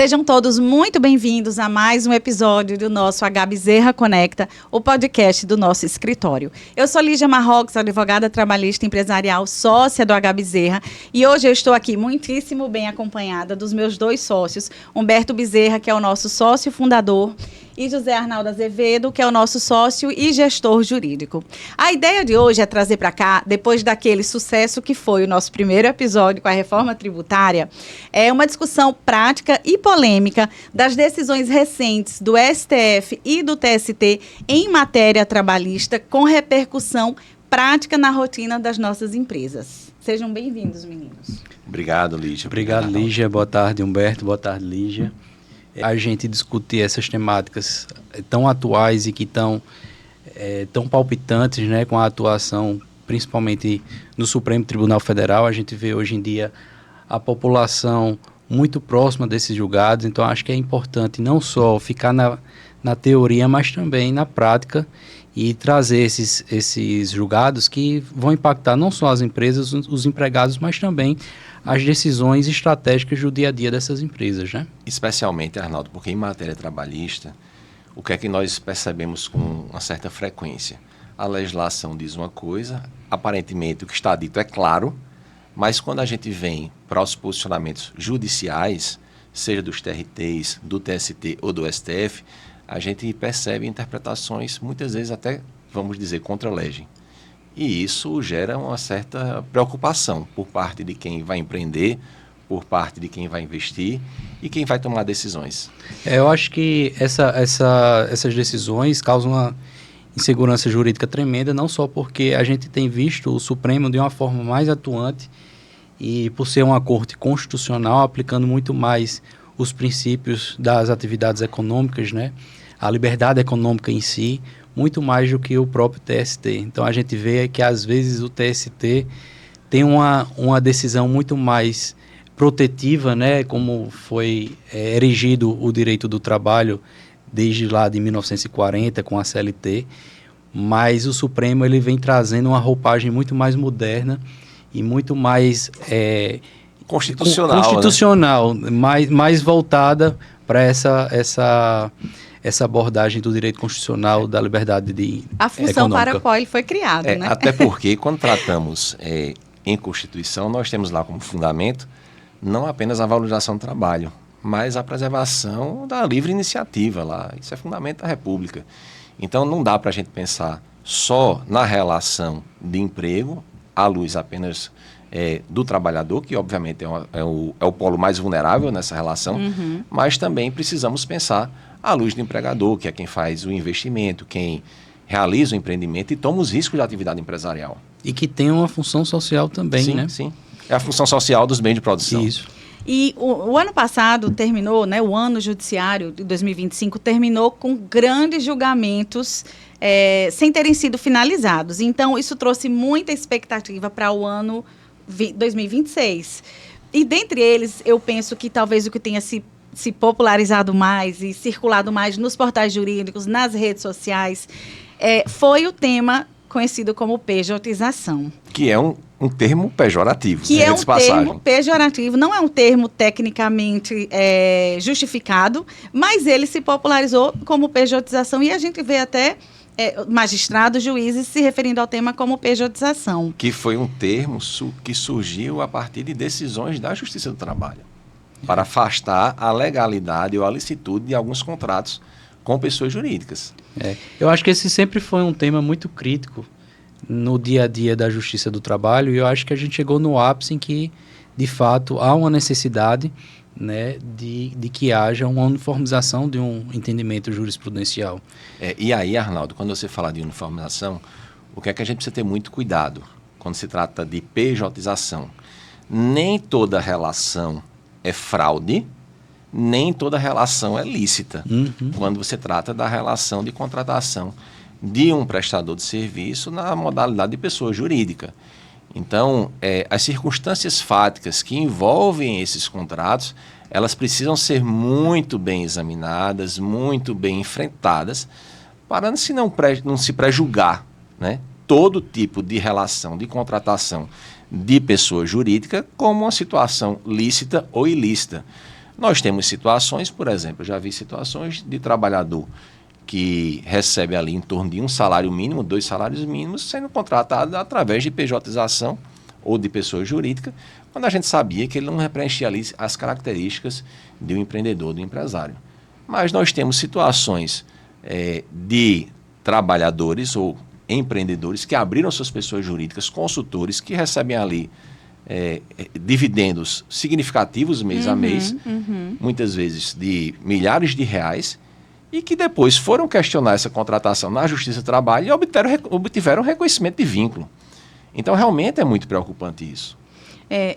Sejam todos muito bem-vindos a mais um episódio do nosso H Bezerra Conecta, o podcast do nosso escritório. Eu sou Lígia Marroques, advogada trabalhista empresarial, sócia do H Bezerra, e hoje eu estou aqui muitíssimo bem acompanhada dos meus dois sócios, Humberto Bezerra, que é o nosso sócio fundador, e José Arnaldo Azevedo, que é o nosso sócio e gestor jurídico. A ideia de hoje é trazer para cá, depois daquele sucesso que foi o nosso primeiro episódio com a reforma tributária, uma discussão prática e polêmica das decisões recentes do STF e do TST em matéria trabalhista, com repercussão prática na rotina das nossas empresas. Sejam bem-vindos, meninos. Obrigado, Lígia. Obrigado, Lígia. Boa tarde, Humberto. Boa tarde, Lígia. A gente discutir essas temáticas tão atuais e que tão palpitantes, né, com a atuação, principalmente no Supremo Tribunal Federal. A gente vê hoje em dia a população muito próxima desses julgados, então acho que é importante não só ficar na teoria, mas também na prática e trazer esses julgados que vão impactar não só as empresas, os empregados, mas também as decisões estratégicas do dia a dia dessas empresas, né? Especialmente, Arnaldo, porque em matéria trabalhista, o que é que nós percebemos com uma certa frequência? A legislação diz uma coisa, aparentemente o que está dito é claro, mas quando a gente vem para os posicionamentos judiciais, seja dos TRTs, do TST ou do STF, a gente percebe interpretações, muitas vezes até, vamos dizer, contra a lei. E isso gera uma certa preocupação por parte de quem vai empreender, por parte de quem vai investir e quem vai tomar decisões. Eu acho que essas decisões causam uma insegurança jurídica tremenda, não só porque a gente tem visto o Supremo de uma forma mais atuante e por ser uma corte constitucional, aplicando muito mais os princípios das atividades econômicas, né? A liberdade econômica em si, muito mais do que o próprio TST. Então a gente vê que às vezes o TST tem uma decisão muito mais protetiva, né, como foi erigido o direito do trabalho desde lá de 1940 com a CLT, mas o Supremo ele vem trazendo uma roupagem muito mais moderna e muito mais constitucional, né? mais voltada para essa abordagem do direito constitucional da liberdade a função econômica. Para a qual ele foi criado, né? Até porque, quando tratamos em Constituição, nós temos lá como fundamento não apenas a valorização do trabalho, mas a preservação da livre iniciativa lá. Isso é fundamento da República. Então, não dá para a gente pensar só na relação de emprego, à luz apenas do trabalhador, que obviamente é o polo mais vulnerável nessa relação, mas também precisamos pensar à luz do empregador, que é quem faz o investimento, quem realiza o empreendimento e toma os riscos da atividade empresarial. E que tem uma função social também, sim, né? Sim, é a função social dos bens de produção. Isso. E o ano passado terminou, né, o ano judiciário de 2025 terminou com grandes julgamentos sem terem sido finalizados. Então, isso trouxe muita expectativa para o ano 2026. E dentre eles, eu penso que talvez o que tenha se popularizado mais e circulado mais nos portais jurídicos, nas redes sociais, foi o tema conhecido como pejotização. Que é um termo pejorativo. Que é um termo pejorativo, não é um termo tecnicamente justificado, mas ele se popularizou como pejotização e a gente vê até magistrados, juízes se referindo ao tema como pejotização. Que foi um termo que surgiu a partir de decisões da Justiça do Trabalho, para afastar a legalidade ou a licitude de alguns contratos com pessoas jurídicas. Eu acho que esse sempre foi um tema muito crítico no dia a dia da Justiça do Trabalho e eu acho que a gente chegou no ápice em que, de fato, há uma necessidade, né, de que haja uma uniformização de um entendimento jurisprudencial. E aí, Arnaldo, quando você fala de uniformização, o que é que a gente precisa ter muito cuidado quando se trata de pejotização? Nem toda relação é fraude, nem toda relação é lícita. Quando você trata da relação de contratação de um prestador de serviço na modalidade de pessoa jurídica. Então, as circunstâncias fáticas que envolvem esses contratos, elas precisam ser muito bem examinadas, muito bem enfrentadas, para não se prejulgar, né, todo tipo de relação de contratação de pessoa jurídica como uma situação lícita ou ilícita. Nós temos situações, por exemplo, eu já vi situações de trabalhador que recebe ali em torno de um salário mínimo, 2 salários mínimos, sendo contratado através de pejotização ou de pessoa jurídica, quando a gente sabia que ele não preenchia ali as características de um empreendedor, do empresário. Mas nós temos situações de trabalhadores ou empreendedores que abriram suas pessoas jurídicas, consultores, que recebem ali dividendos significativos mês a mês, muitas vezes de milhares de reais, e que depois foram questionar essa contratação na Justiça do Trabalho e obtiveram reconhecimento de vínculo. Então, realmente é muito preocupante isso.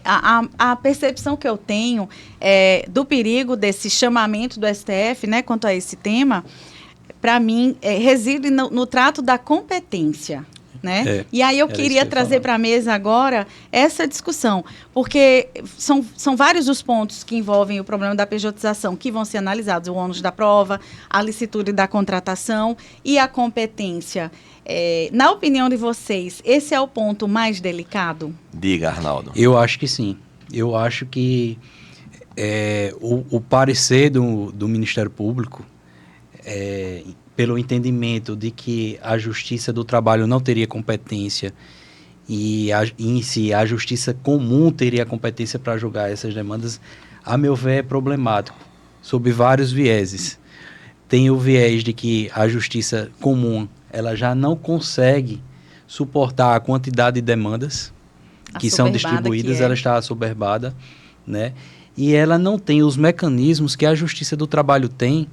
A percepção que eu tenho do perigo desse chamamento do STF, né, quanto a esse tema, para mim, reside no trato da competência. Né? E aí eu queria trazer para a mesa agora essa discussão, porque são vários os pontos que envolvem o problema da pejotização que vão ser analisados: o ônus da prova, a licitude da contratação e a competência. Na opinião de vocês, esse é o ponto mais delicado? Diga, Arnaldo. Eu acho que sim. Eu acho que o parecer do Ministério Público, pelo entendimento de que a Justiça do Trabalho não teria competência e em si a Justiça Comum teria competência para julgar essas demandas, a meu ver, é problemático, sob vários vieses. Tem o viés de que a Justiça Comum ela já não consegue suportar a quantidade de demandas que são distribuídas, ela está assoberbada, né? E ela não tem os mecanismos que a Justiça do Trabalho tem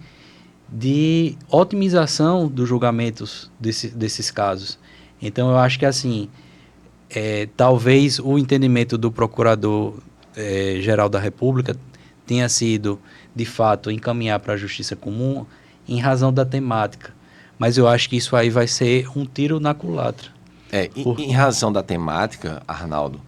de otimização dos julgamentos desses casos. Então, eu acho que, assim, talvez o entendimento do Procurador-Geral da República tenha sido, de fato, encaminhar para a Justiça Comum em razão da temática. Mas eu acho que isso aí vai ser um tiro na culatra. Em razão da temática, Arnaldo,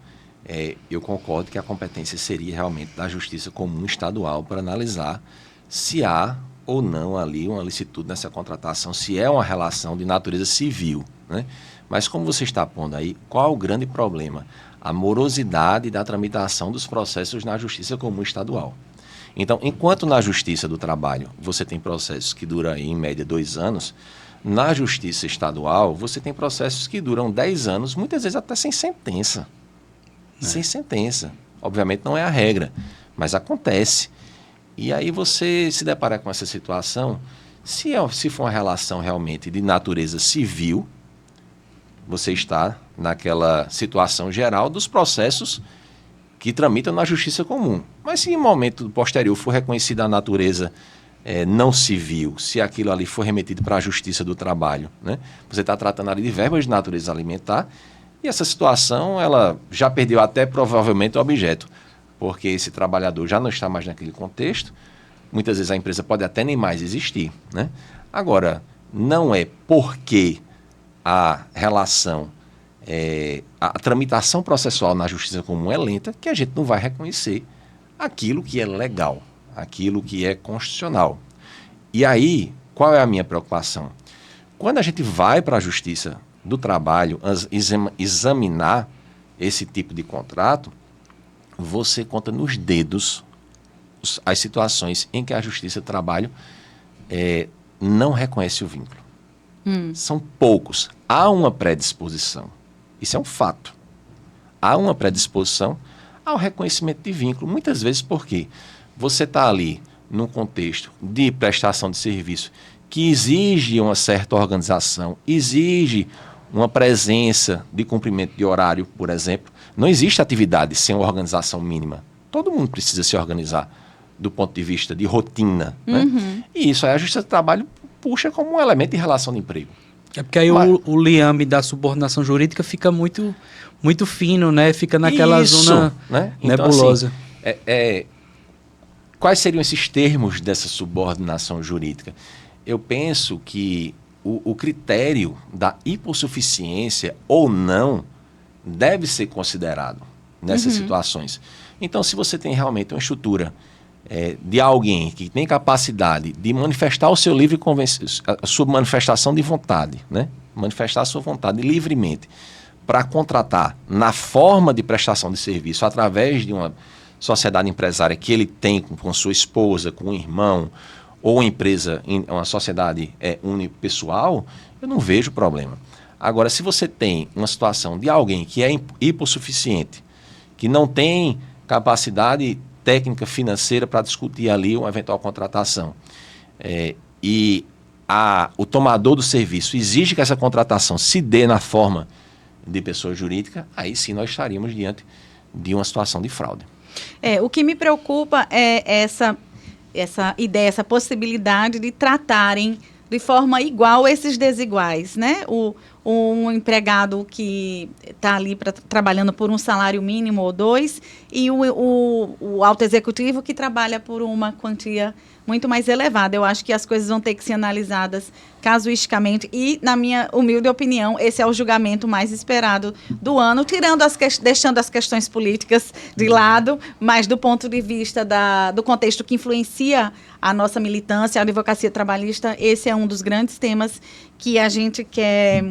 eu concordo que a competência seria realmente da Justiça Comum Estadual para analisar se há ou não ali uma licitude nessa contratação, se é uma relação de natureza civil, né? Mas como você está pondo aí, qual o grande problema? A morosidade da tramitação dos processos na Justiça Comum Estadual. Então, enquanto na Justiça do Trabalho você tem processos que duram aí, em média 2 anos, na Justiça Estadual você tem processos que duram 10 anos, muitas vezes até sem sentença. Sem sentença. Obviamente não é a regra, mas acontece. E aí você se depara com essa situação, se for uma relação realmente de natureza civil, você está naquela situação geral dos processos que tramitam na Justiça Comum. Mas se em momento posterior for reconhecida a natureza não civil, se aquilo ali for remetido para a Justiça do Trabalho, né? Você está tratando ali de verbas de natureza alimentar e essa situação ela já perdeu até provavelmente o objeto, porque esse trabalhador já não está mais naquele contexto, muitas vezes a empresa pode até nem mais existir, né? Agora, não é porque a relação, a tramitação processual na Justiça Comum é lenta que a gente não vai reconhecer aquilo que é legal, aquilo que é constitucional. E aí, qual é a minha preocupação? Quando a gente vai para a Justiça do Trabalho examinar esse tipo de contrato, você conta nos dedos as situações em que a Justiça do Trabalho não reconhece o vínculo. São poucos. Há uma predisposição. Isso é um fato. Há uma predisposição ao reconhecimento de vínculo. Muitas vezes porque você está ali num contexto de prestação de serviço que exige uma certa organização, exige uma presença de cumprimento de horário, por exemplo. Não existe atividade sem uma organização mínima. Todo mundo precisa se organizar do ponto de vista de rotina. Né? E isso aí a Justiça do Trabalho puxa como um elemento de relação de emprego. É porque aí o liame da subordinação jurídica fica muito, muito fino, né? Fica naquela zona, né? Nebulosa. Então, assim, quais seriam esses termos dessa subordinação jurídica? Eu penso que o critério da hipossuficiência ou não deve ser considerado nessas situações. Então, se você tem realmente uma estrutura de alguém que tem capacidade de manifestar o seu livre a sua manifestação de vontade, né? Manifestar a sua vontade livremente para contratar na forma de prestação de serviço através de uma sociedade empresária que ele tem com sua esposa, com um irmão, ou uma empresa, uma sociedade unipessoal, eu não vejo problema. Agora, se você tem uma situação de alguém que é hipossuficiente, que não tem capacidade técnica financeira para discutir ali uma eventual contratação, e o tomador do serviço exige que essa contratação se dê na forma de pessoa jurídica, aí sim nós estaríamos diante de uma situação de fraude. O que me preocupa é essa ideia, essa possibilidade de tratarem de forma igual esses desiguais, né? Um empregado que está ali trabalhando por um salário mínimo ou 2 e o alto executivo que trabalha por uma quantia muito mais elevada. Eu acho que as coisas vão ter que ser analisadas casuisticamente e, na minha humilde opinião, esse é o julgamento mais esperado do ano, deixando as questões políticas de lado, mas do ponto de vista do contexto que influencia a nossa militância, a advocacia trabalhista, esse é um dos grandes temas que a gente quer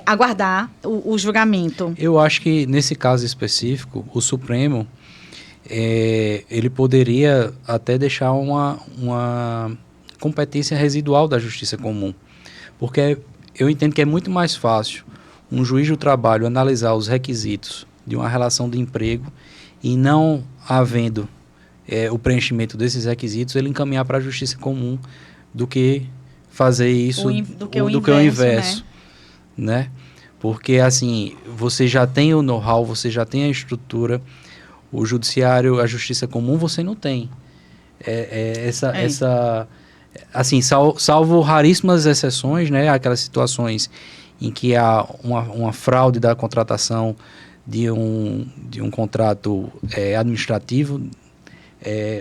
aguardar o julgamento. Eu acho que, nesse caso específico, o Supremo ele poderia até deixar uma competência residual da justiça comum, porque eu entendo que é muito mais fácil um juiz do trabalho analisar os requisitos de uma relação de emprego e, não havendo o preenchimento desses requisitos, ele encaminhar para a justiça comum do que fazer isso do que o inverso, né? Porque, assim, você já tem o know-how, você já tem a estrutura. O judiciário, a justiça comum, você não tem. Assim, salvo raríssimas exceções, né? Aquelas situações em que há uma fraude da contratação de um contrato administrativo,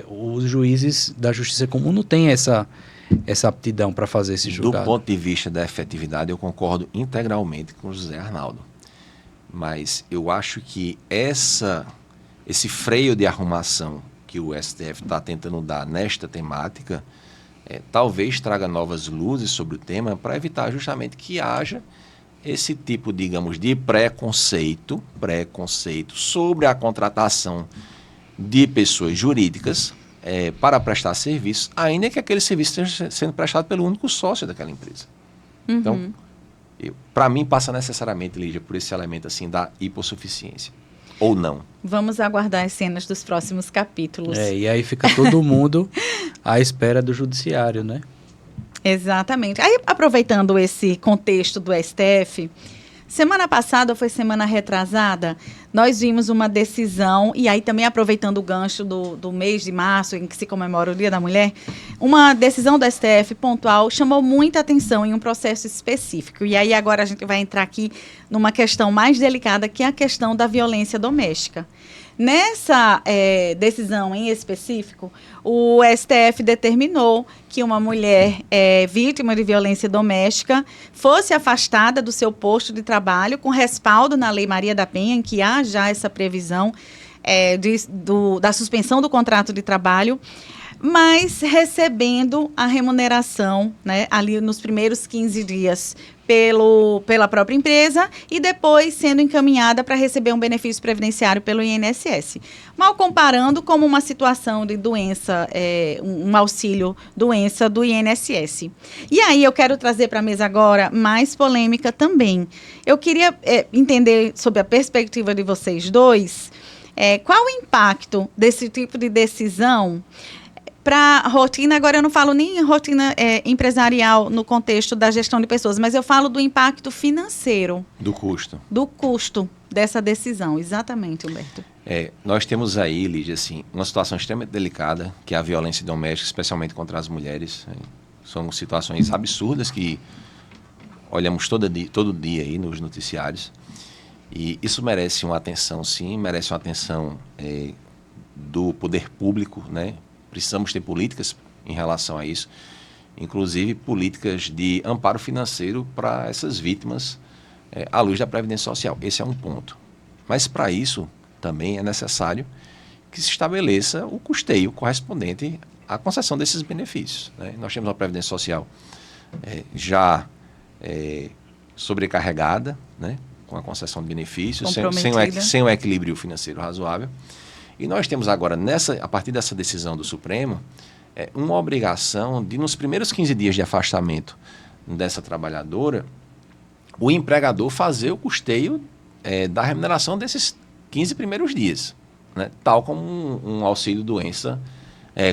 os juízes da justiça comum não têm essa aptidão para fazer esse julgado. Do ponto de vista da efetividade, eu concordo integralmente com o José Arnaldo. Mas eu acho que esse freio de arrumação que o STF está tentando dar nesta temática, talvez traga novas luzes sobre o tema para evitar justamente que haja esse tipo, digamos, de preconceito sobre a contratação de pessoas jurídicas para prestar serviço, ainda que aquele serviço esteja sendo prestado pelo único sócio daquela empresa. Uhum. Então, para mim, passa necessariamente, Lígia, por esse elemento assim da hipossuficiência. Ou não. Vamos aguardar as cenas dos próximos capítulos. E aí fica todo mundo à espera do judiciário, né? Exatamente. Aí, aproveitando esse contexto do STF, semana passada, foi semana retrasada, nós vimos uma decisão, e aí também aproveitando o gancho do mês de março, em que se comemora o Dia da Mulher, uma decisão do STF pontual chamou muita atenção em um processo específico. E aí agora a gente vai entrar aqui numa questão mais delicada, que é a questão da violência doméstica. Nessa decisão em específico, o STF determinou que uma mulher vítima de violência doméstica fosse afastada do seu posto de trabalho com respaldo na Lei Maria da Penha, em que há já essa previsão da suspensão do contrato de trabalho, mas recebendo a remuneração, né, ali nos primeiros 15 dias pela própria empresa e depois sendo encaminhada para receber um benefício previdenciário pelo INSS. Mal comparando como uma situação de doença, um auxílio doença do INSS. E aí eu quero trazer para a mesa agora mais polêmica também. Eu queria entender, sob a perspectiva de vocês dois, qual o impacto desse tipo de decisão para a rotina. Agora eu não falo nem rotina empresarial no contexto da gestão de pessoas, mas eu falo do impacto financeiro. Do custo. Do custo dessa decisão, exatamente, Humberto. Nós temos aí, Lígia, assim, uma situação extremamente delicada, que é a violência doméstica, especialmente contra as mulheres. São situações absurdas que olhamos todo dia aí nos noticiários. E isso merece uma atenção, sim, merece uma atenção do poder público, né? Precisamos ter políticas em relação a isso, inclusive políticas de amparo financeiro para essas vítimas à luz da Previdência Social. Esse é um ponto. Mas para isso também é necessário que se estabeleça o custeio correspondente à concessão desses benefícios, né? Nós temos uma Previdência Social já sobrecarregada, né, com a concessão de benefícios, sem um equilíbrio financeiro razoável. E nós temos agora, a partir dessa decisão do Supremo, uma obrigação de, nos primeiros 15 dias de afastamento dessa trabalhadora, o empregador fazer o custeio da remuneração desses 15 primeiros dias, né? Tal como um auxílio-doença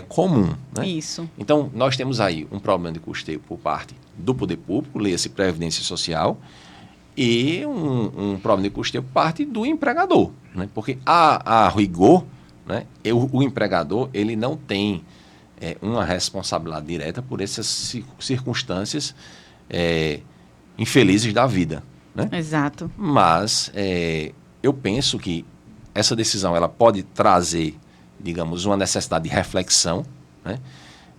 comum. Né? Isso. Então, nós temos aí um problema de custeio por parte do poder público, leia-se Previdência Social, e um problema de custeio por parte do empregador. Né? Porque, a rigor, né, o empregador ele não tem uma responsabilidade direta por essas circunstâncias infelizes da vida. Né? Exato. Mas eu penso que essa decisão ela pode trazer, digamos, uma necessidade de reflexão, né?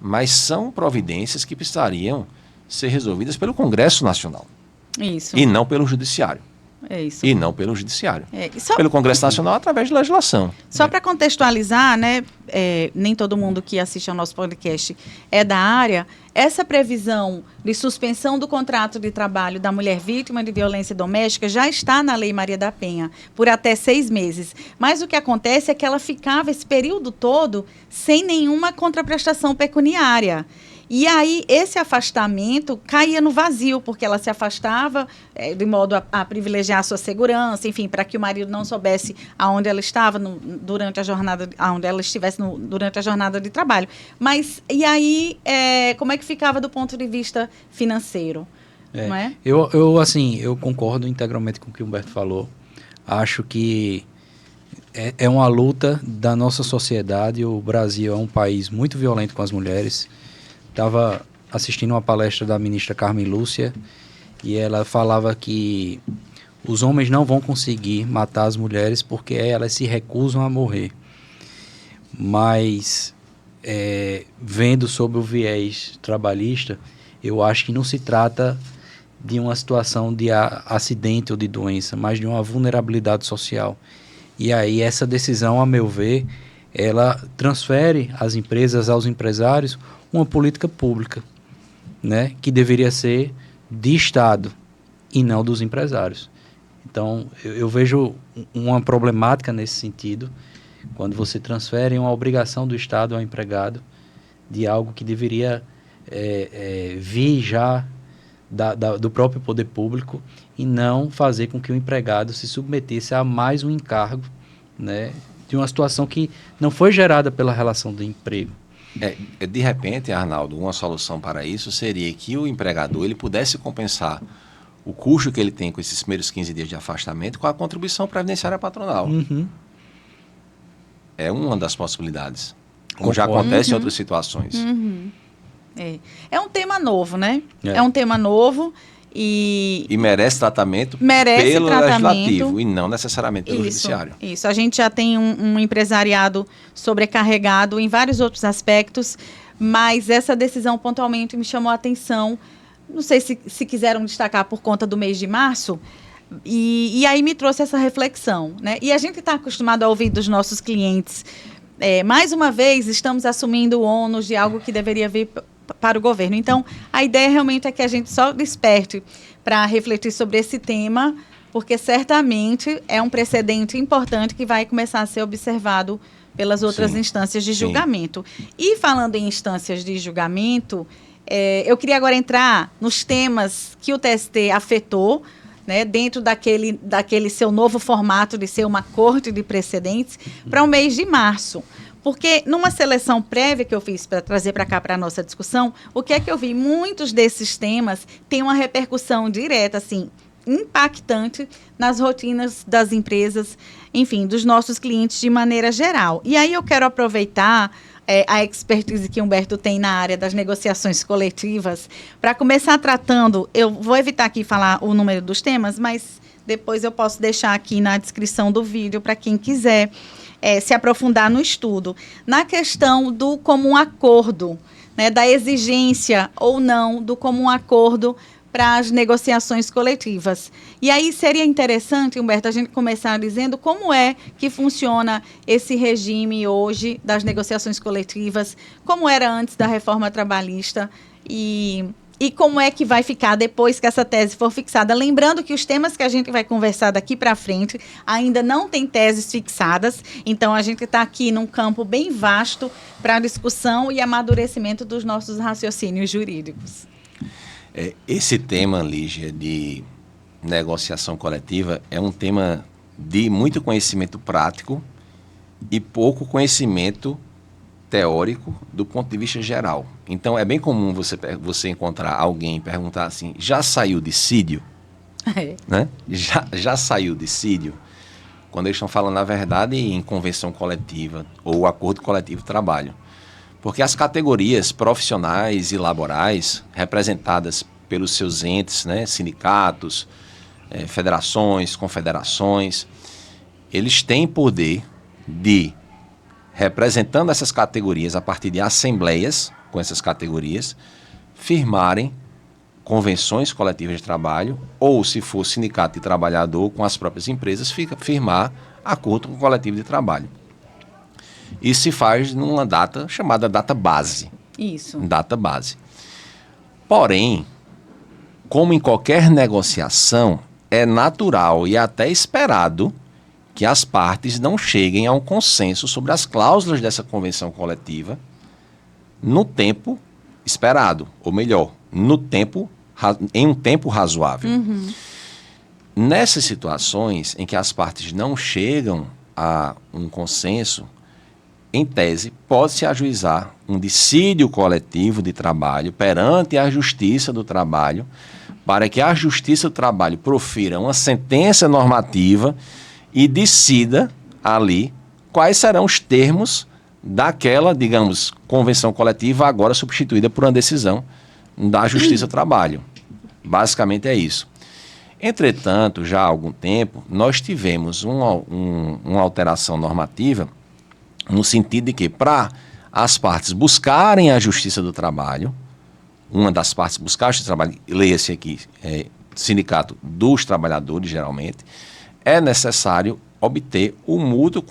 Mas são providências que precisariam ser resolvidas pelo Congresso Nacional. Isso. E não pelo Judiciário. É isso. E não pelo Judiciário. Só, pelo Congresso Nacional através de legislação. Só para contextualizar, né, nem todo mundo que assiste ao nosso podcast é da área, essa previsão de suspensão do contrato de trabalho da mulher vítima de violência doméstica já está na Lei Maria da Penha, por até 6 meses. Mas o que acontece é que ela ficava esse período todo sem nenhuma contraprestação pecuniária. E aí, esse afastamento caía no vazio, porque ela se afastava de modo a privilegiar a sua segurança, enfim, para que o marido não soubesse aonde ela estava durante a jornada, aonde ela estivesse durante a jornada de trabalho. Mas, e aí, como é que ficava do ponto de vista financeiro? Não é? Eu concordo integralmente com o que o Humberto falou. Acho que é uma luta da nossa sociedade. O Brasil é um país muito violento com as mulheres. Estava assistindo uma palestra da ministra Carmen Lúcia e ela falava que os homens não vão conseguir matar as mulheres porque elas se recusam a morrer. Mas, vendo sobre o viés trabalhista, eu acho que não se trata de uma situação de acidente ou de doença, mas de uma vulnerabilidade social. E aí essa decisão, a meu ver, ela transfere às empresas, aos empresários, uma política pública, né, que deveria ser de Estado e não dos empresários. Então, eu vejo uma problemática nesse sentido, quando você transfere uma obrigação do Estado ao empregado de algo que deveria vir já do próprio poder público e não fazer com que o empregado se submetesse a mais um encargo, né, de uma situação que não foi gerada pela relação de emprego. De repente, Arnaldo, uma solução para isso seria que o empregador ele pudesse compensar o custo que ele tem com esses primeiros 15 dias de afastamento com a contribuição previdenciária patronal. Uhum. É uma das possibilidades, como já acontece em outras situações. Uhum. É um tema novo, né? É um tema novo e merece tratamento pelo legislativo e não necessariamente pelo judiciário. Isso, a gente já tem um empresariado sobrecarregado em vários outros aspectos, mas essa decisão pontualmente me chamou a atenção. Não sei se quiseram destacar por conta do mês de março, e aí me trouxe essa reflexão, né? E a gente está acostumado a ouvir dos nossos clientes, mais uma vez, estamos assumindo o ônus de algo que deveria vir para o governo. Então, a ideia realmente é que a gente só desperte para refletir sobre esse tema, porque certamente é um precedente importante que vai começar a ser observado pelas outras instâncias de julgamento. E falando em instâncias de julgamento, eu queria agora entrar nos temas que o TST afetou, né, dentro daquele seu novo formato de ser uma corte de precedentes, para o mês de março. Porque numa seleção prévia que eu fiz para trazer para cá para a nossa discussão, o que é que eu vi? Muitos desses temas têm uma repercussão direta, assim, impactante nas rotinas das empresas, enfim, dos nossos clientes de maneira geral. E aí eu quero aproveitar a expertise que Humberto tem na área das negociações coletivas para começar tratando, eu vou evitar aqui falar o número dos temas, mas depois eu posso deixar aqui na descrição do vídeo para quem quiser se aprofundar no estudo, na questão do comum acordo, né, da exigência ou não do comum acordo para as negociações coletivas. E aí seria interessante, Humberto, a gente começar dizendo como é que funciona esse regime hoje das negociações coletivas, como era antes da reforma trabalhista e E como é que vai ficar depois que essa tese for fixada? Lembrando que os temas que a gente vai conversar daqui para frente ainda não tem teses fixadas, então a gente está aqui num campo bem vasto para discussão e amadurecimento dos nossos raciocínios jurídicos. Esse tema, Lígia, de negociação coletiva é um tema de muito conhecimento prático e pouco conhecimento teórico do ponto de vista geral. Então, é bem comum você encontrar alguém e perguntar assim, já saiu dissídio? Né? Já saiu dissídio? Quando eles estão falando, na verdade, em convenção coletiva ou acordo coletivo de trabalho. Porque as categorias profissionais e laborais, representadas pelos seus entes, né, sindicatos, federações, confederações, eles têm poder de, representando essas categorias a partir de assembleias com essas categorias, firmarem convenções coletivas de trabalho ou, se for sindicato de trabalhador, com as próprias empresas, firmar acordo com o coletivo de trabalho. Isso se faz numa data chamada data base. Isso. Data base. Porém, como em qualquer negociação, é natural e até esperado que as partes não cheguem a um consenso sobre as cláusulas dessa convenção coletiva no tempo esperado, ou melhor, em um tempo razoável. Uhum. Nessas situações em que as partes não chegam a um consenso, em tese, pode-se ajuizar um dissídio coletivo de trabalho perante a Justiça do Trabalho, para que a Justiça do Trabalho profira uma sentença normativa e decida ali quais serão os termos daquela, digamos, convenção coletiva agora substituída por uma decisão da Justiça do Trabalho. Basicamente é isso. Entretanto, já há algum tempo, nós tivemos uma alteração normativa no sentido de que, para as partes buscarem a Justiça do Trabalho, uma das partes buscar a Justiça do Trabalho, leia-se aqui, sindicato dos trabalhadores, geralmente, é necessário obter o mútuo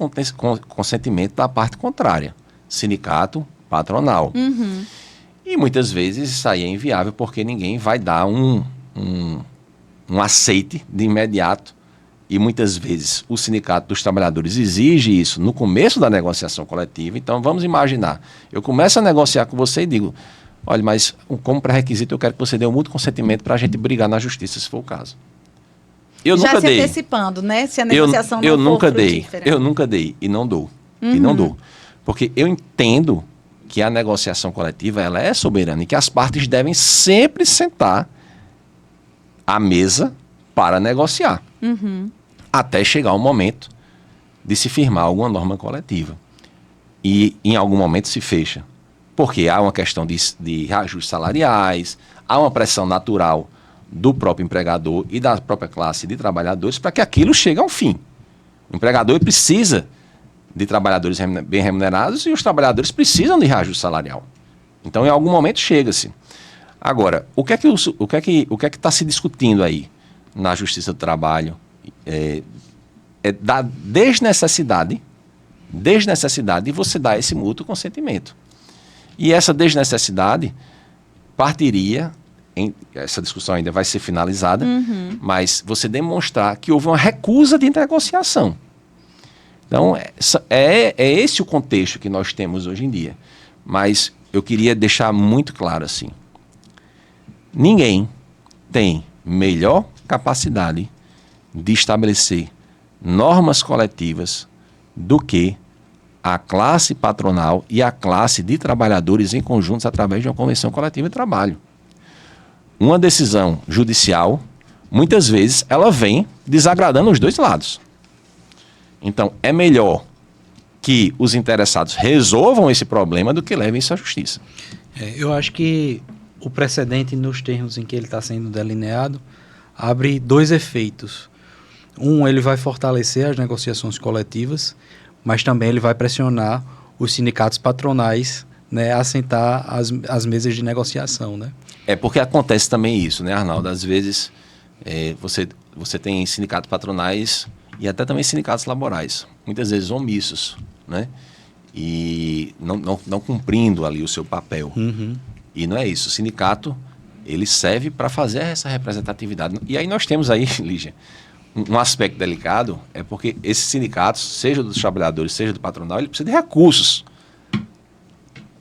consentimento da parte contrária, sindicato, patronal. Uhum. E muitas vezes isso aí é inviável porque ninguém vai dar um aceite de imediato. E muitas vezes o sindicato dos trabalhadores exige isso no começo da negociação coletiva. Então vamos imaginar, eu começo a negociar com você e digo, olha, mas como pré-requisito eu quero que você dê um mútuo consentimento para a gente brigar na justiça, se for o caso. Eu já nunca se dei. antecipando, né? Se a negociação eu não nunca for dei. frutífera. Eu nunca dei e não dou. Uhum. E não dou. Porque eu entendo que a negociação coletiva ela é soberana e que as partes devem sempre sentar à mesa para negociar. Uhum. Até chegar o momento de se firmar alguma norma coletiva. E em algum momento se fecha. Porque há uma questão de reajustes salariais, há uma pressão natural do próprio empregador e da própria classe de trabalhadores para que aquilo chegue ao fim. O empregador precisa de trabalhadores bem remunerados e os trabalhadores precisam de reajuste salarial. Então, em algum momento, chega-se. Agora, o que é que está se discutindo aí na Justiça do Trabalho? É da desnecessidade de você dar esse mútuo consentimento. E essa desnecessidade partiria, essa discussão ainda vai ser finalizada, mas você demonstrar que houve uma recusa de negociação. Então, é esse o contexto que nós temos hoje em dia. Mas eu queria deixar muito claro assim, ninguém tem melhor capacidade de estabelecer normas coletivas do que a classe patronal e a classe de trabalhadores em conjuntos através de uma convenção coletiva de trabalho. Uma decisão judicial, muitas vezes, ela vem desagradando os dois lados. Então, é melhor que os interessados resolvam esse problema do que levem isso à justiça. Eu acho que o precedente, nos termos em que ele está sendo delineado, abre dois efeitos. Um, ele vai fortalecer as negociações coletivas, mas também ele vai pressionar os sindicatos patronais, né, a sentar as mesas de negociação, né? É porque acontece também isso, né, Arnaldo? Às vezes você tem sindicatos patronais e até também sindicatos laborais, muitas vezes omissos, né? E não cumprindo ali o seu papel. Uhum. E não é isso. O sindicato ele serve para fazer essa representatividade. E aí nós temos aí, Lígia, um aspecto delicado, é porque esses sindicatos, seja dos trabalhadores, seja do patronal, ele precisa de recursos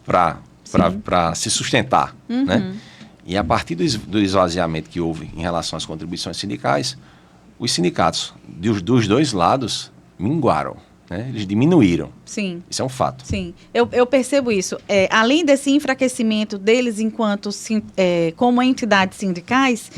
para se sustentar, né? E a partir do esvaziamento que houve em relação às contribuições sindicais, os sindicatos dos dois lados minguaram, né? Eles diminuíram. Sim. Isso é um fato. Sim, eu percebo isso. Além desse enfraquecimento deles enquanto como entidades sindicais,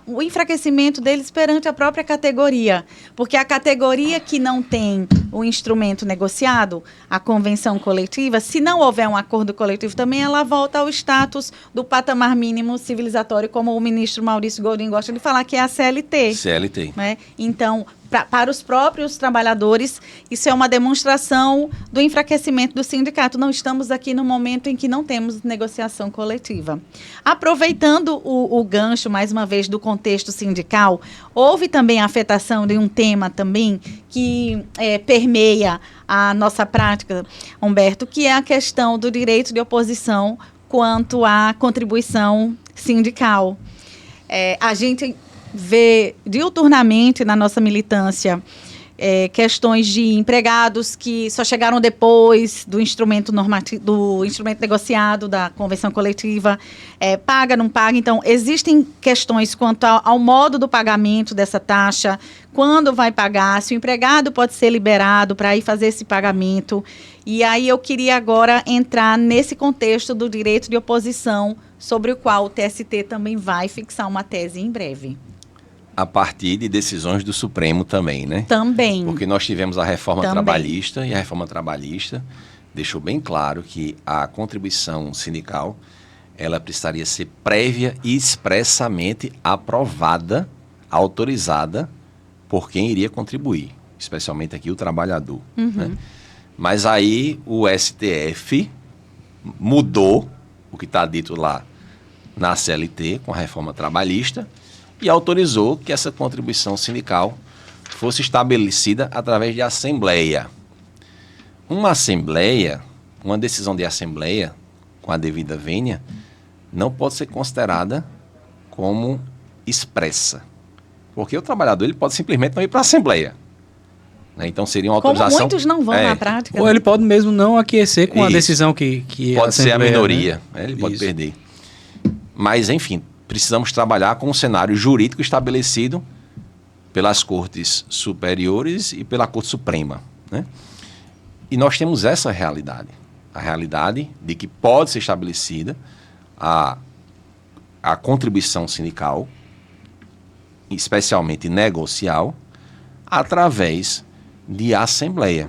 o enfraquecimento deles perante a própria categoria. Porque a categoria que não tem o instrumento negociado, a convenção coletiva, se não houver um acordo coletivo também, ela volta ao status do patamar mínimo civilizatório, como o ministro Maurício Goldin gosta de falar, que é a CLT. CLT. Né? Então, para os próprios trabalhadores, isso é uma demonstração do enfraquecimento do sindicato. Não estamos aqui no momento em que não temos negociação coletiva. Aproveitando o gancho, mais uma vez, do contexto sindical, houve também a afetação de um tema também que permeia a nossa prática, Humberto, que é a questão do direito de oposição quanto à contribuição sindical. A gente vê diuturnamente na nossa militância questões de empregados que só chegaram depois do instrumento normativo, do instrumento negociado da convenção coletiva, paga, não paga. Então, existem questões quanto ao modo do pagamento dessa taxa, quando vai pagar, se o empregado pode ser liberado para ir fazer esse pagamento. E aí eu queria agora entrar nesse contexto do direito de oposição, sobre o qual o TST também vai fixar uma tese em breve. A partir de decisões do Supremo também, né? Também. Porque nós tivemos a reforma trabalhista, e a reforma trabalhista deixou bem claro que a contribuição sindical, ela precisaria ser prévia e expressamente aprovada, autorizada por quem iria contribuir, especialmente aqui o trabalhador. Né? Mas aí o STF mudou o que está dito lá na CLT com a reforma trabalhista e autorizou que essa contribuição sindical fosse estabelecida através de assembleia. Uma decisão de assembleia, com a devida vênia, não pode ser considerada como expressa. Porque o trabalhador ele pode simplesmente não ir para a assembleia. Né? Então seria uma autorização... Como muitos não vão na prática. Ou ele pode mesmo não aquecer com a decisão que pode ser a minoria, né? Ele pode perder. Mas, enfim, precisamos trabalhar com um cenário jurídico estabelecido pelas Cortes Superiores e pela Corte Suprema. Né? E nós temos essa realidade. A realidade de que pode ser estabelecida a contribuição sindical, especialmente negocial, através de assembleia.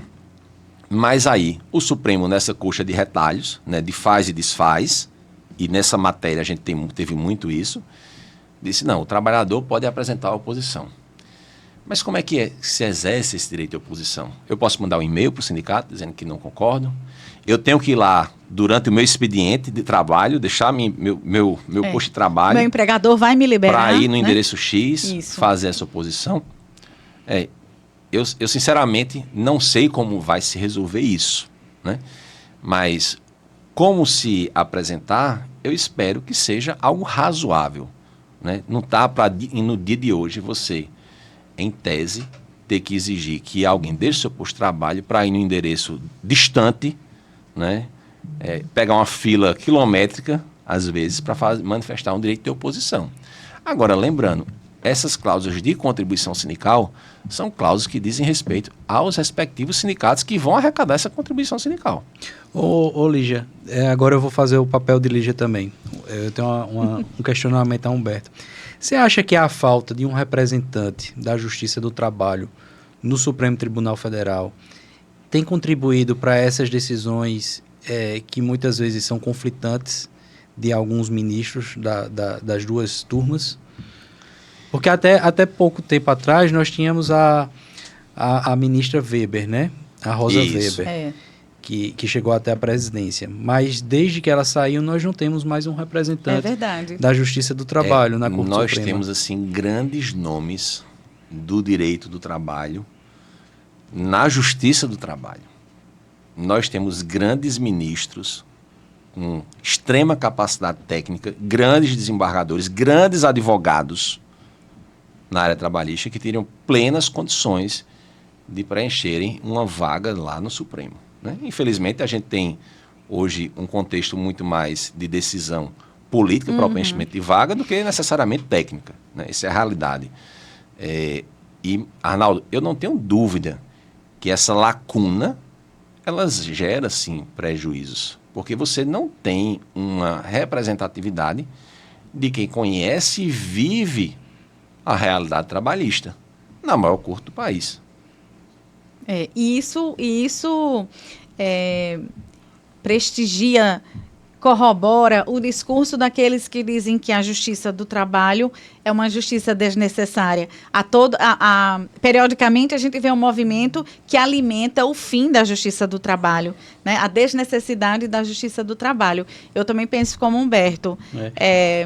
Mas aí, o Supremo, nessa coxa de retalhos, né, de faz e desfaz, e nessa matéria a gente teve muito isso, disse, não, o trabalhador pode apresentar a oposição. Mas como é que se exerce esse direito de oposição? Eu posso mandar um e-mail para o sindicato dizendo que não concordo, eu tenho que ir lá durante o meu expediente de trabalho, deixar meu posto de trabalho... Meu empregador vai me liberar. Para ir no endereço X, fazer essa oposição. Eu sinceramente não sei como vai se resolver isso, né? Mas como se apresentar, eu espero que seja algo razoável, né? Não está para no dia de hoje você, em tese, ter que exigir que alguém deixe seu posto de trabalho para ir no endereço distante, né? Pegar uma fila quilométrica, às vezes, para manifestar um direito de oposição. Agora, lembrando, essas cláusulas de contribuição sindical são cláusulas que dizem respeito aos respectivos sindicatos que vão arrecadar essa contribuição sindical. Ô Lígia, agora eu vou fazer o papel de Lígia também. Eu tenho um questionamento a Humberto. Você acha que a falta de um representante da Justiça do Trabalho no Supremo Tribunal Federal tem contribuído para essas decisões que muitas vezes são conflitantes de alguns ministros das duas turmas? Porque até pouco tempo atrás nós tínhamos a ministra Weber, né? A Rosa Weber, que chegou até a presidência. Mas desde que ela saiu, nós não temos mais um representante da Justiça do Trabalho na Corte Suprema. Nós temos, assim, grandes nomes do direito do trabalho na Justiça do Trabalho. Nós temos grandes ministros com extrema capacidade técnica, grandes desembargadores, grandes advogados na área trabalhista que teriam plenas condições de preencherem uma vaga lá no Supremo, né? Infelizmente, a gente tem hoje um contexto muito mais de decisão política para o preenchimento de vaga do que necessariamente técnica, né? Essa é a realidade. E, Arnaldo, eu não tenho dúvida que essa lacuna, ela gera, sim, prejuízos, porque você não tem uma representatividade de quem conhece e vive a realidade trabalhista na maior corte do país. E isso prestigia, corrobora o discurso daqueles que dizem que a justiça do trabalho é uma justiça desnecessária. Periodicamente a gente vê um movimento que alimenta o fim da justiça do trabalho, né? A desnecessidade da justiça do trabalho. Eu também penso como Humberto.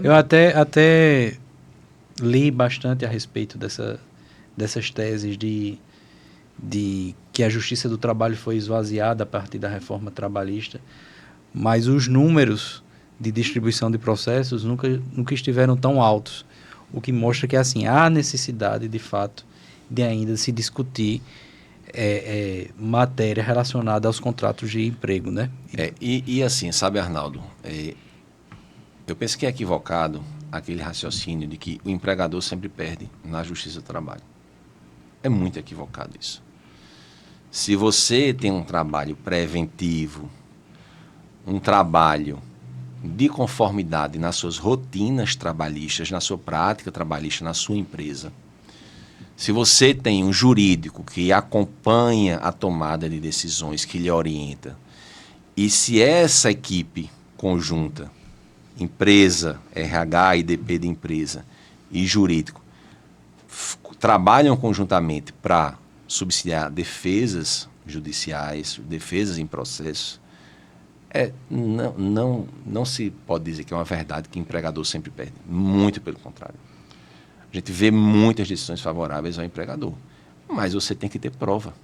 Eu até li bastante a respeito dessas teses de que a justiça do trabalho foi esvaziada a partir da reforma trabalhista, mas os números de distribuição de processos nunca estiveram tão altos, o que mostra que assim, há necessidade, de fato, de ainda se discutir matéria relacionada aos contratos de emprego, né? E assim, sabe, Arnaldo, eu penso que é equivocado aquele raciocínio de que o empregador sempre perde na justiça do trabalho. É muito equivocado isso. Se você tem um trabalho preventivo, um trabalho de conformidade nas suas rotinas trabalhistas, na sua prática trabalhista, na sua empresa, se você tem um jurídico que acompanha a tomada de decisões, que lhe orienta, e se essa equipe conjunta, empresa, RH, IDP de empresa e jurídico, trabalham conjuntamente para subsidiar defesas judiciais, defesas em processos, não se pode dizer que é uma verdade que o empregador sempre perde. Muito pelo contrário. A gente vê muitas decisões favoráveis ao empregador, mas você tem que ter prova.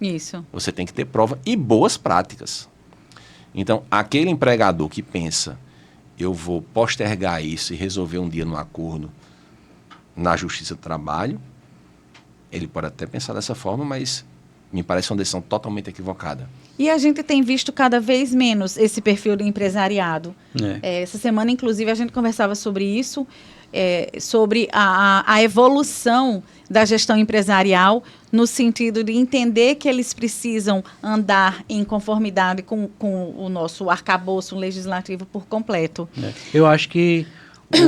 Isso. Você tem que ter prova e boas práticas. Então, aquele empregador que pensa, eu vou postergar isso e resolver um dia no acordo na Justiça do Trabalho, ele pode até pensar dessa forma, mas me parece uma decisão totalmente equivocada. E a gente tem visto cada vez menos esse perfil do empresariado. Essa semana, inclusive, a gente conversava sobre isso, sobre a evolução da gestão empresarial, no sentido de entender que eles precisam andar em conformidade com o nosso arcabouço legislativo por completo. Eu acho que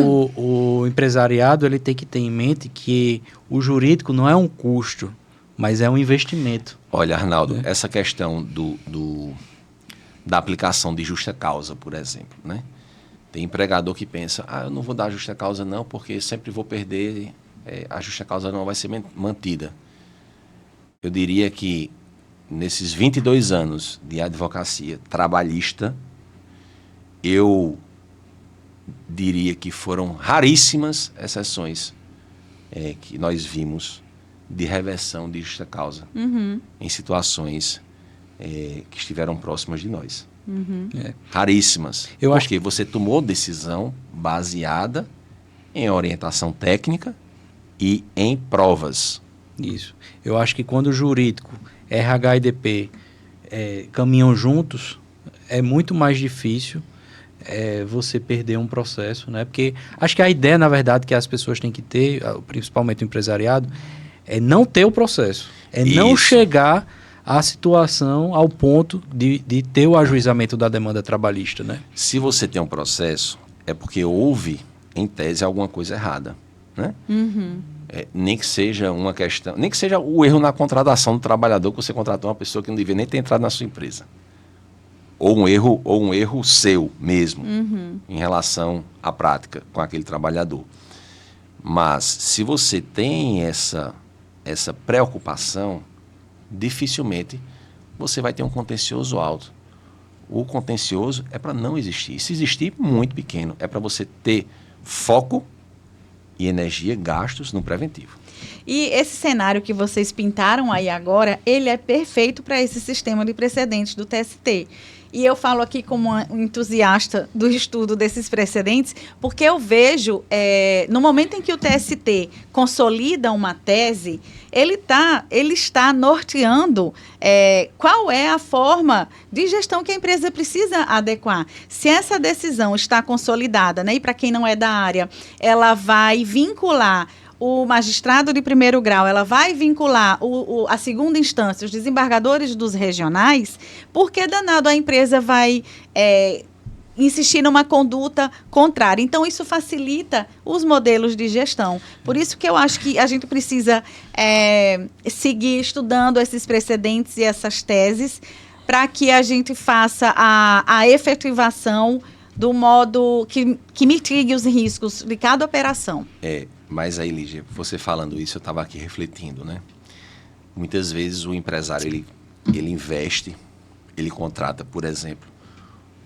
o empresariado ele tem que ter em mente que o jurídico não é um custo, mas é um investimento. Olha, Arnaldo, essa questão da aplicação de justa causa, por exemplo, né? Tem empregador que pensa, eu não vou dar justa causa não, porque sempre vou perder, a justa causa não vai ser mantida. Eu diria que nesses 22 anos de advocacia trabalhista, eu diria que foram raríssimas exceções que nós vimos de reversão de justa causa em situações que estiveram próximas de nós. Raríssimas. Porque você tomou decisão baseada em orientação técnica e em provas. Isso. Eu acho que quando o jurídico, RH e DP caminham juntos, é muito mais difícil você perder um processo, né? Porque acho que a ideia, na verdade, que as pessoas têm que ter, principalmente o empresariado, é não ter o processo. Não chegar à situação, ao ponto de ter o ajuizamento da demanda trabalhista, né? Se você tem um processo, é porque houve, em tese, alguma coisa errada, né? Nem que seja uma questão, nem que seja o erro na contratação do trabalhador, que você contratou uma pessoa que não devia nem ter entrado na sua empresa. Ou um erro seu mesmo, em relação à prática com aquele trabalhador. Mas, se você tem essa preocupação, dificilmente você vai ter um contencioso alto. O contencioso é para não existir. Se existir, muito pequeno. É para você ter foco e energia, gastos no preventivo. E esse cenário que vocês pintaram aí agora, ele é perfeito para esse sistema de precedentes do TST. E eu falo aqui como um entusiasta do estudo desses precedentes, porque eu vejo, no momento em que o TST consolida uma tese, ele está norteando qual é a forma de gestão que a empresa precisa adequar. Se essa decisão está consolidada, né, e para quem não é da área, ela vai vincular o magistrado de primeiro grau, ela vai vincular a segunda instância, os desembargadores dos regionais, porque danado a empresa vai insistir numa conduta contrária. Então, isso facilita os modelos de gestão. Por isso que eu acho que a gente precisa seguir estudando esses precedentes e essas teses para que a gente faça a efetivação do modo que mitigue os riscos de cada operação. Mas aí, Lígia, você falando isso, eu estava aqui refletindo, né? Muitas vezes o empresário, ele investe, ele contrata, por exemplo,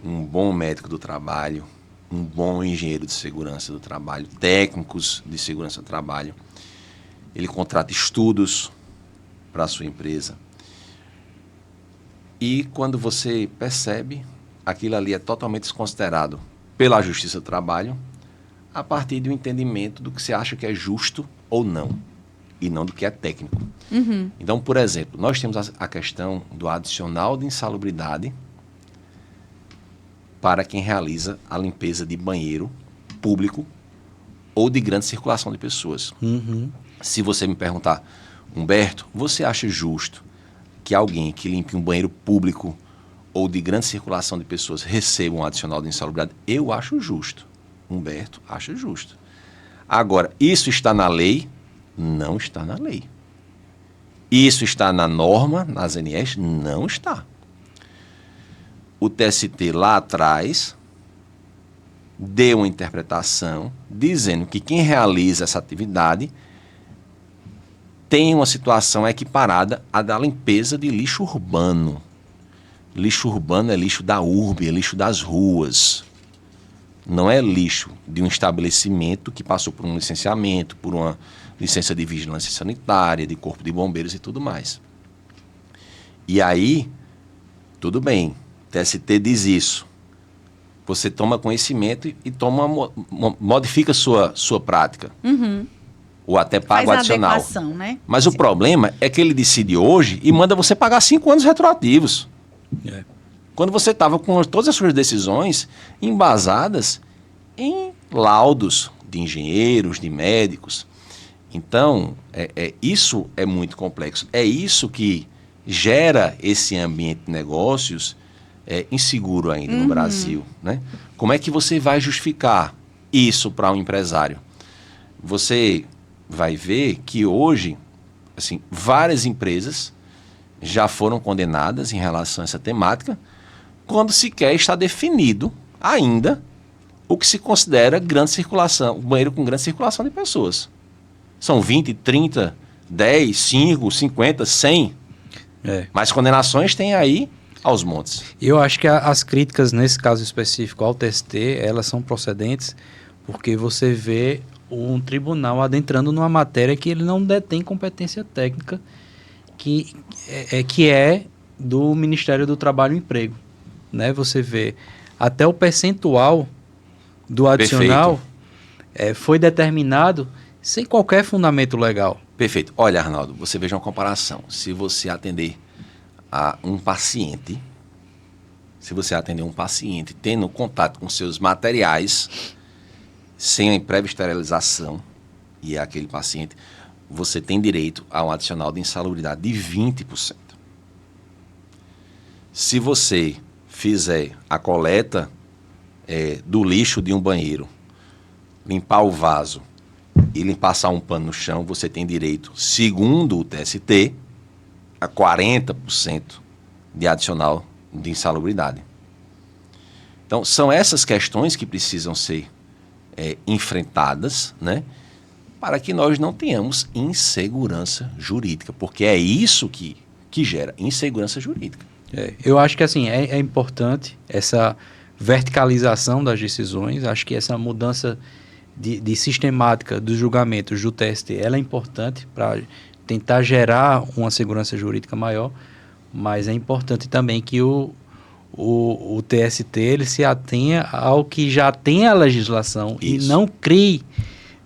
um bom médico do trabalho, um bom engenheiro de segurança do trabalho, técnicos de segurança do trabalho. Ele contrata estudos para a sua empresa. E quando você percebe, aquilo ali é totalmente desconsiderado pela Justiça do Trabalho, a partir do entendimento do que você acha que é justo ou não, e não do que é técnico. Uhum. Então, por exemplo, nós temos a questão do adicional de insalubridade para quem realiza a limpeza de banheiro público ou de grande circulação de pessoas. Uhum. Se você me perguntar, Humberto, você acha justo que alguém que limpe um banheiro público ou de grande circulação de pessoas receba um adicional de insalubridade? Eu acho justo. Humberto acha justo. Agora, isso está na lei? Não está na lei. Isso está na norma, nas ANS? Não está. O TST lá atrás deu uma interpretação dizendo que quem realiza essa atividade tem uma situação equiparada à da limpeza de lixo urbano. Lixo urbano é lixo da urbe, é lixo das ruas. Não é lixo de um estabelecimento que passou por um licenciamento, por uma licença de vigilância sanitária, de corpo de bombeiros e tudo mais. E aí, tudo bem, TST diz isso. Você toma conhecimento e modifica sua prática. Uhum. Ou até paga o adicional. Adequação, né? Mas o problema é que ele decide hoje e manda você pagar 5 anos retroativos. Quando você estava com todas as suas decisões embasadas em laudos de engenheiros, de médicos. Então, isso é muito complexo. É isso que gera esse ambiente de negócios inseguro ainda no Brasil. Né? Como é que você vai justificar isso para um empresário? Você vai ver que hoje, assim, várias empresas já foram condenadas em relação a essa temática, quando sequer está definido ainda o que se considera grande circulação, banheiro com grande circulação de pessoas. São 20, 30, 10, 5, 50, 100. Mas condenações tem aí aos montes. Eu acho que as críticas, nesse caso específico ao TST, elas são procedentes porque você vê um tribunal adentrando numa matéria que ele não detém competência técnica, que é do Ministério do Trabalho e Emprego. Né? Você vê até o percentual do adicional foi determinado sem qualquer fundamento legal. Perfeito. Olha, Arnaldo, você veja uma comparação. Se você atender a um paciente, tendo contato com seus materiais, sem a prévia esterilização, e é aquele paciente, você tem direito a um adicional de insalubridade de 20%. Se você fizer a coleta do lixo de um banheiro, limpar o vaso e passar um pano no chão, você tem direito, segundo o TST, a 40% de adicional de insalubridade. Então, são essas questões que precisam ser enfrentadas, né, para que nós não tenhamos insegurança jurídica, porque é isso que gera insegurança jurídica. Eu acho que assim, é importante essa verticalização das decisões. Acho que essa mudança de sistemática dos julgamentos do TST, ela é importante para tentar gerar uma segurança jurídica maior, mas é importante também que o TST ele se atenha ao que já tem a legislação e não crie,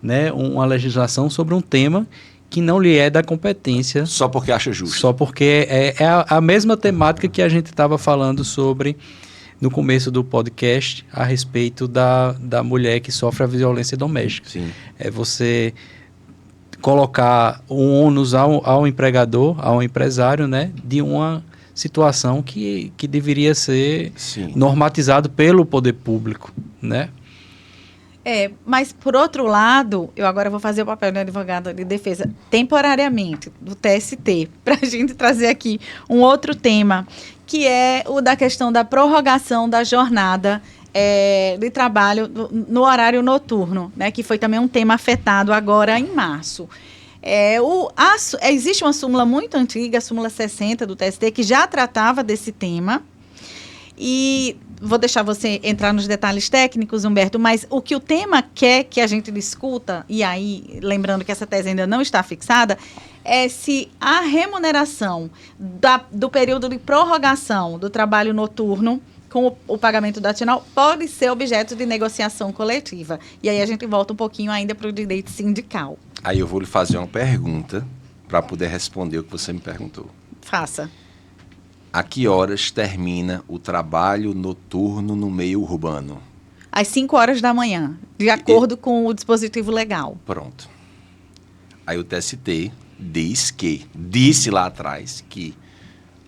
né, uma legislação sobre um tema que não lhe é da competência. Só porque acha justo. Só porque é a mesma temática que a gente estava falando sobre no começo do podcast a respeito da mulher que sofre a violência doméstica. Sim. É você colocar o ônus ao empregador, ao empresário, né, de uma situação que deveria ser normatizado pelo poder público, né? Mas por outro lado, eu agora vou fazer o papel de advogado de defesa temporariamente do TST, para a gente trazer aqui um outro tema, que é o da questão da prorrogação da jornada de trabalho no horário noturno, né, que foi também um tema afetado agora em março. Existe uma súmula muito antiga, a súmula 60 do TST, que já tratava desse tema. E vou deixar você entrar nos detalhes técnicos, Humberto, mas o que o tema quer que a gente discuta, e aí, lembrando que essa tese ainda não está fixada, é se a remuneração do período de prorrogação do trabalho noturno com o pagamento do adicional pode ser objeto de negociação coletiva. E aí a gente volta um pouquinho ainda para o direito sindical. Aí eu vou lhe fazer uma pergunta para poder responder o que você me perguntou. Faça. A que horas termina o trabalho noturno no meio urbano? Às 5 horas da manhã, de acordo com o dispositivo legal. Pronto. Aí o TST disse lá atrás que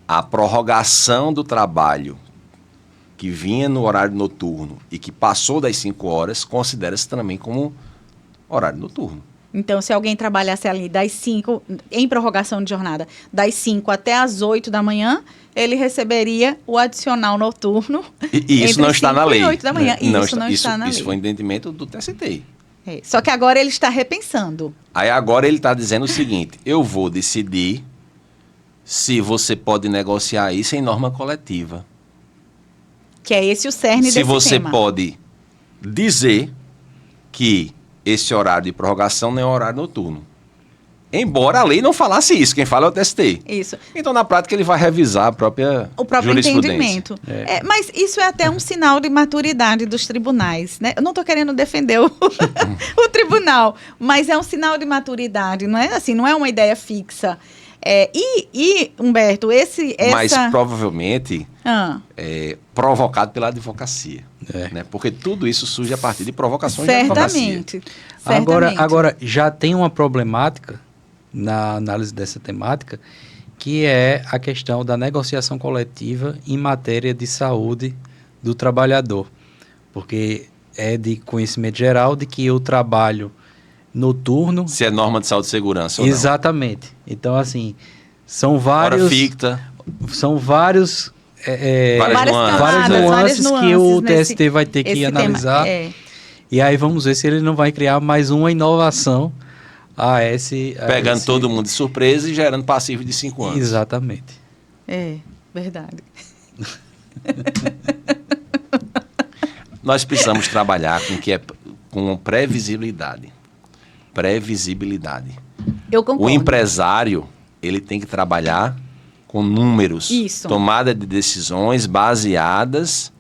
a prorrogação do trabalho que vinha no horário noturno e que passou das 5 horas, considera-se também como horário noturno. Então, se alguém trabalhasse ali das 5, em prorrogação de jornada, das 5 até as 8 da manhã, ele receberia o adicional noturno. E isso não está na lei. 8 da manhã. Isso não está na lei. Isso foi um entendimento do TST. Só que agora ele está repensando. Aí agora ele está dizendo o seguinte: eu vou decidir se você pode negociar isso em norma coletiva. Que é esse o cerne desse tema. Se você tema. pode dizer que esse horário de prorrogação não é um horário noturno. Embora a lei não falasse isso, quem fala é o TST. Isso. Então, na prática, ele vai revisar o próprio entendimento. Mas isso é até um sinal de maturidade dos tribunais, né? Eu não estou querendo defender o tribunal, mas é um sinal de maturidade, não é assim, não é uma ideia fixa. Humberto, Mas provavelmente provocado pela advocacia. Né? Porque tudo isso surge a partir de provocações de advocacia. Agora, já tem uma problemática na análise dessa temática, que é a questão da negociação coletiva em matéria de saúde do trabalhador. Porque é de conhecimento geral de que o trabalho noturno... Se é norma de saúde e segurança ou não. Exatamente. Então, assim, são vários... Hora ficta. São várias nuances que o TST vai ter que analisar. E aí vamos ver se ele não vai criar mais uma inovação pegando todo mundo de surpresa e gerando passivo de 5 anos. Exatamente. Verdade. Nós precisamos trabalhar com previsibilidade. Eu concordo. O empresário, ele tem que trabalhar com números. Isso. Tomada de decisões baseadas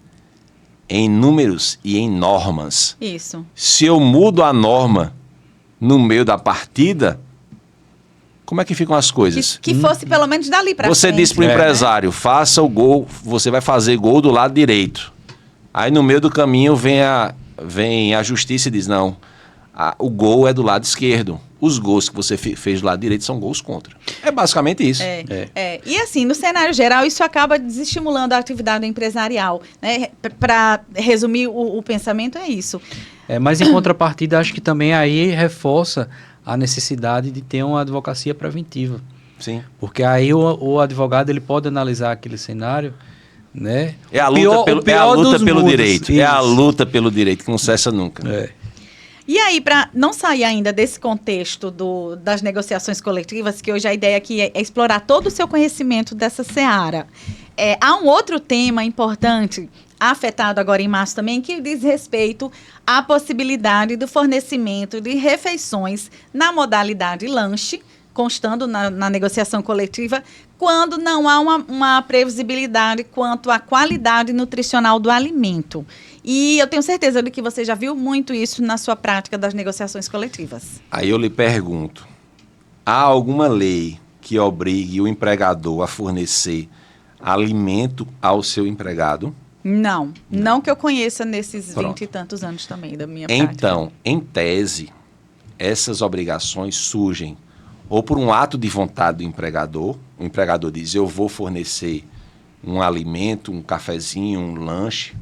em números e em normas. Isso. Se eu mudo a norma no meio da partida, como é que ficam as coisas? Que fosse pelo menos dali para frente. Você disse para o empresário, faça o gol, você vai fazer gol do lado direito. Aí no meio do caminho vem a justiça e diz, não, o gol é do lado esquerdo. Os gols que você fez do lado direito são gols contra. É basicamente isso. E assim, no cenário geral, isso acaba desestimulando a atividade empresarial. Né? Para resumir o pensamento, é isso. Mas em contrapartida, acho que também aí reforça a necessidade de ter uma advocacia preventiva. Sim. Porque aí o advogado ele pode analisar aquele cenário, né? É a luta pelo direito. Isso. É a luta pelo direito, que não cessa nunca. E aí, para não sair ainda desse contexto das negociações coletivas, que hoje a ideia aqui é explorar todo o seu conhecimento dessa seara, há um outro tema importante afetado agora em março também, que diz respeito à possibilidade do fornecimento de refeições na modalidade lanche, constando na negociação coletiva, quando não há uma previsibilidade quanto à qualidade nutricional do alimento. E eu tenho certeza de que você já viu muito isso na sua prática das negociações coletivas. Aí eu lhe pergunto, há alguma lei que obrigue o empregador a fornecer alimento ao seu empregado? Não que eu conheça nesses Pronto. 20 e tantos anos também da minha prática. Então, em tese, essas obrigações surgem ou por um ato de vontade do empregador. O empregador diz, eu vou fornecer um alimento, um cafezinho, um lanche.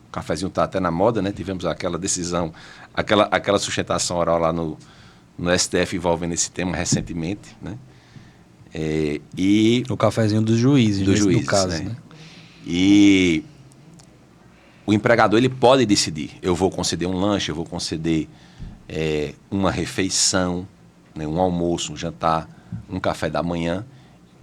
O cafezinho está até na moda, né? Tivemos aquela decisão, aquela sustentação oral lá no STF envolvendo esse tema recentemente, né? O cafezinho dos juízes, no caso, né? E o empregador ele pode decidir, eu vou conceder um lanche, eu vou conceder uma refeição, né, um almoço, um jantar, um café da manhã.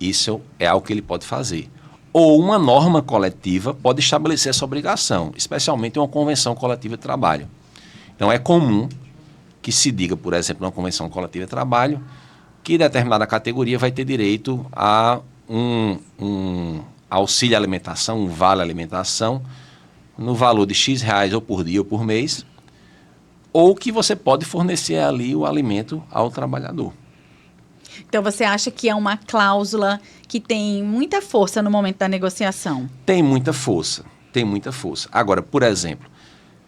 Isso é algo que ele pode fazer. Ou uma norma coletiva pode estabelecer essa obrigação, especialmente uma convenção coletiva de trabalho. Então é comum que se diga, por exemplo, numa convenção coletiva de trabalho, que determinada categoria vai ter direito a um auxílio alimentação, um vale alimentação, no valor de X reais ou por dia ou por mês, ou que você pode fornecer ali o alimento ao trabalhador. Então, você acha que é uma cláusula que tem muita força no momento da negociação? Tem muita força, tem muita força. Agora, por exemplo,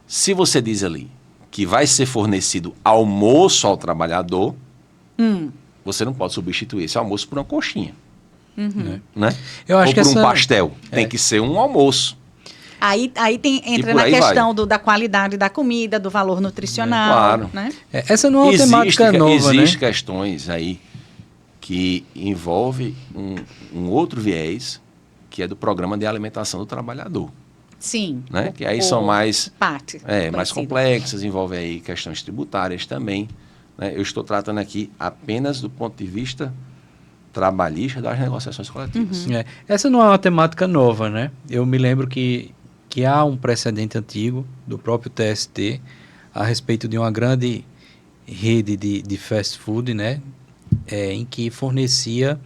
se você diz ali que vai ser fornecido almoço ao trabalhador, você não pode substituir esse almoço por uma coxinha. Né? Eu acho ou que por um pastel. Tem que ser um almoço. Aí entra na questão da qualidade da comida, do valor nutricional. Claro. Né? Essa não é uma temática nova, Existem né? questões aí que envolvem um outro viés, que é do programa de alimentação do trabalhador. Sim. Né? Que aí são mais mais complexas, envolvem aí questões tributárias também. Né? Eu estou tratando aqui apenas do ponto de vista trabalhista das negociações coletivas. Essa não é uma temática nova, né? Eu me lembro que há um precedente antigo do próprio TST a respeito de uma grande rede de fast food, né? Em que fornecia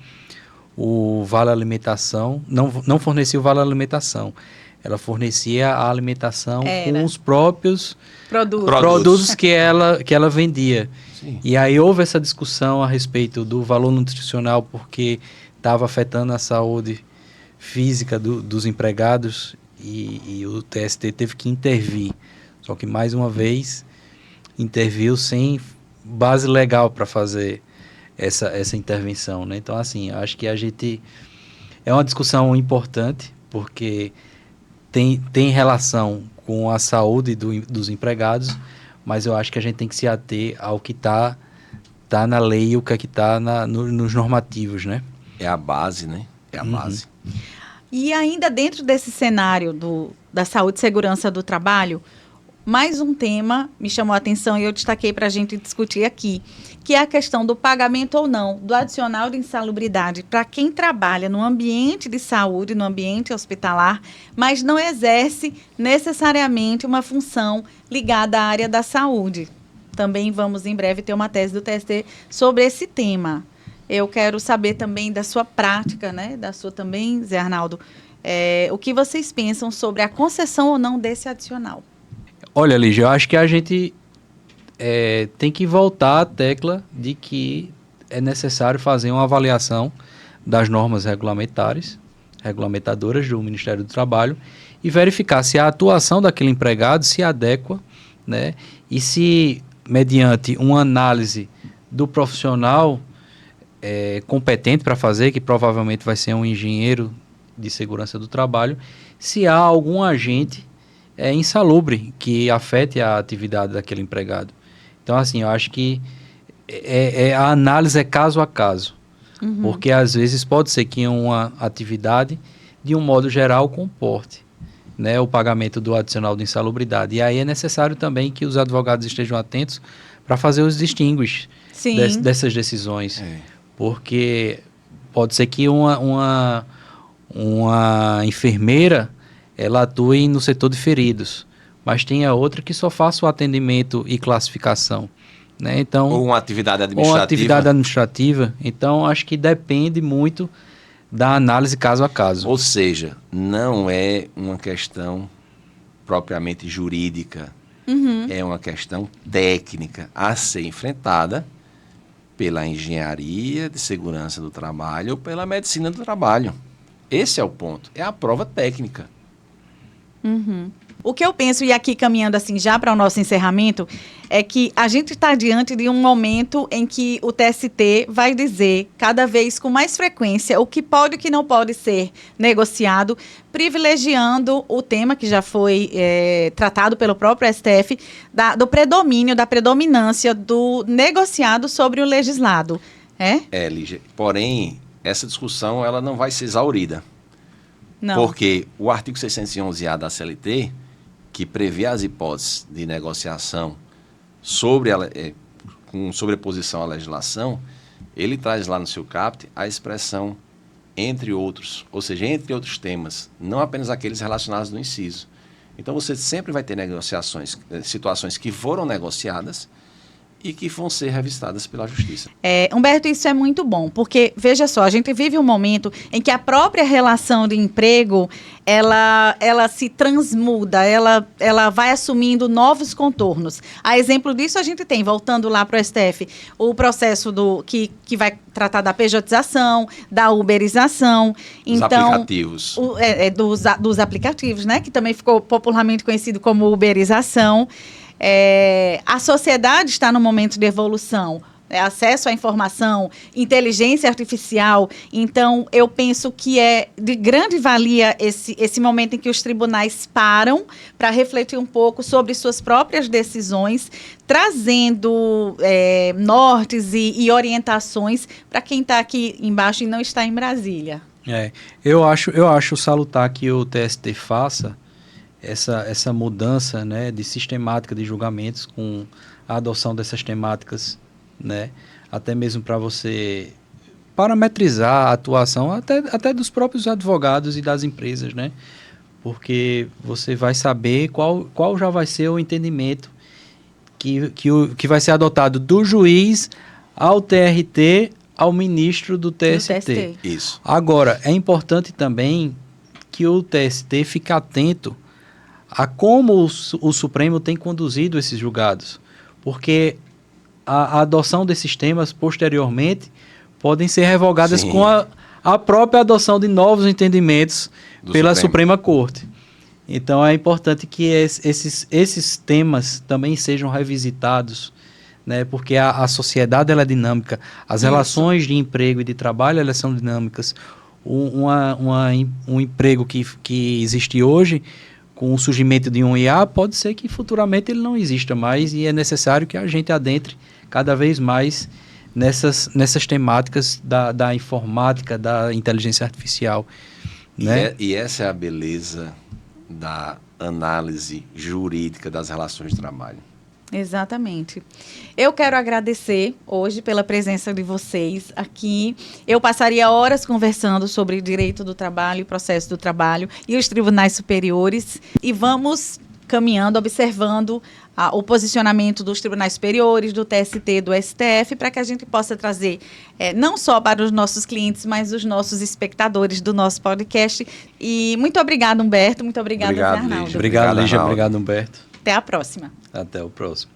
o vale alimentação, não fornecia o vale alimentação, ela fornecia a alimentação com os próprios produtos que ela vendia. Sim. E aí houve essa discussão a respeito do valor nutricional porque estava afetando a saúde física dos empregados e o TST teve que intervir. Só que, mais uma vez, interviu sem base legal para fazer essa intervenção, né? Então, assim, acho que é uma discussão importante porque tem relação com a saúde dos empregados, mas eu acho que a gente tem que se ater ao que está na lei e o que está nos normativos, né? É a base, né? É a base. E ainda dentro desse cenário da saúde e segurança do trabalho, mais um tema me chamou a atenção e eu destaquei para a gente discutir aqui, que é a questão do pagamento ou não do adicional de insalubridade para quem trabalha no ambiente de saúde, no ambiente hospitalar, mas não exerce necessariamente uma função ligada à área da saúde. Também vamos em breve ter uma tese do TST sobre esse tema. Eu quero saber também da sua prática, né? Da sua também, Zé Arnaldo, o que vocês pensam sobre a concessão ou não desse adicional? Olha, Lígia, eu acho que a gente tem que voltar à tecla de que é necessário fazer uma avaliação das normas regulamentadoras do Ministério do Trabalho e verificar se a atuação daquele empregado se adequa, né? E se, mediante uma análise do profissional competente para fazer, que provavelmente vai ser um engenheiro de segurança do trabalho, se há algum agente insalubre que afete a atividade daquele empregado. Então, assim, eu acho que a análise é caso a caso, porque às vezes pode ser que uma atividade, de um modo geral, comporte, né, o pagamento do adicional de insalubridade. E aí é necessário também que os advogados estejam atentos para fazer os distinguish dessas decisões, porque pode ser que uma enfermeira ela atue no setor de feridos, mas tem a outra que só faça o atendimento e classificação, né? Então, Ou uma atividade ou uma atividade administrativa. administrativa. Então, acho que depende muito da análise caso a caso. Ou seja, não é uma questão propriamente jurídica, é uma questão técnica a ser enfrentada pela engenharia de segurança do trabalho ou pela medicina do trabalho. Esse é o ponto, é a prova técnica. O que eu penso, e aqui caminhando assim já para o nosso encerramento, é que a gente está diante de um momento em que o TST vai dizer cada vez com mais frequência o que pode e o que não pode ser negociado, privilegiando o tema que já foi tratado pelo próprio STF, do predomínio, da predominância do negociado sobre o legislado. Lígia. Porém, essa discussão ela não vai ser exaurida. Não. Porque o artigo 611-A da CLT, que prevê as hipóteses de negociação com sobreposição à legislação, ele traz lá no seu caput a expressão entre outros, ou seja, entre outros temas, não apenas aqueles relacionados no inciso. Então você sempre vai ter situações que foram negociadas e que vão ser revistadas pela Justiça. Humberto, isso é muito bom, porque, veja só, a gente vive um momento em que a própria relação de emprego, ela se transmuda, ela vai assumindo novos contornos. A exemplo disso, a gente tem, voltando lá para o STF, o processo que vai tratar da pejotização, da uberização. Dos aplicativos. Dos aplicativos, né? Que também ficou popularmente conhecido como uberização. A sociedade está num momento de evolução, acesso à informação, inteligência artificial. Então, eu penso que é de grande valia esse momento em que os tribunais param para refletir um pouco sobre suas próprias decisões, trazendo nortes e orientações para quem está aqui embaixo e não está em Brasília. Eu acho salutar que o TST faça essa mudança, né, de sistemática de julgamentos com a adoção dessas temáticas, né, até mesmo para você parametrizar a atuação até dos próprios advogados e das empresas, né, porque você vai saber qual já vai ser o entendimento que vai ser adotado do juiz ao TRT, ao ministro do TST. Isso. Agora, é importante também que o TST fique atento a como o Supremo tem conduzido esses julgados, porque a adoção desses temas posteriormente podem ser revogadas Sim. com a própria adoção de novos entendimentos pela Suprema Corte. Então é importante que esses temas também sejam revisitados, né, porque a sociedade ela é dinâmica, as relações de emprego e de trabalho elas são dinâmicas. Um emprego que existe hoje, com o surgimento de um IA, pode ser que futuramente ele não exista mais e é necessário que a gente adentre cada vez mais nessas temáticas da informática, da inteligência artificial. Né? E essa é a beleza da análise jurídica das relações de trabalho. Exatamente. Eu quero agradecer hoje pela presença de vocês aqui. Eu passaria horas conversando sobre direito do trabalho, processo do trabalho e os tribunais superiores. E vamos caminhando, observando o posicionamento dos tribunais superiores, do TST, do STF, para que a gente possa trazer, não só para os nossos clientes, mas os nossos espectadores do nosso podcast. E muito obrigada, Humberto. Muito obrigada, Zé Arnaldo. Obrigado, Lígia. Obrigado, Humberto. Até a próxima. Até o próximo.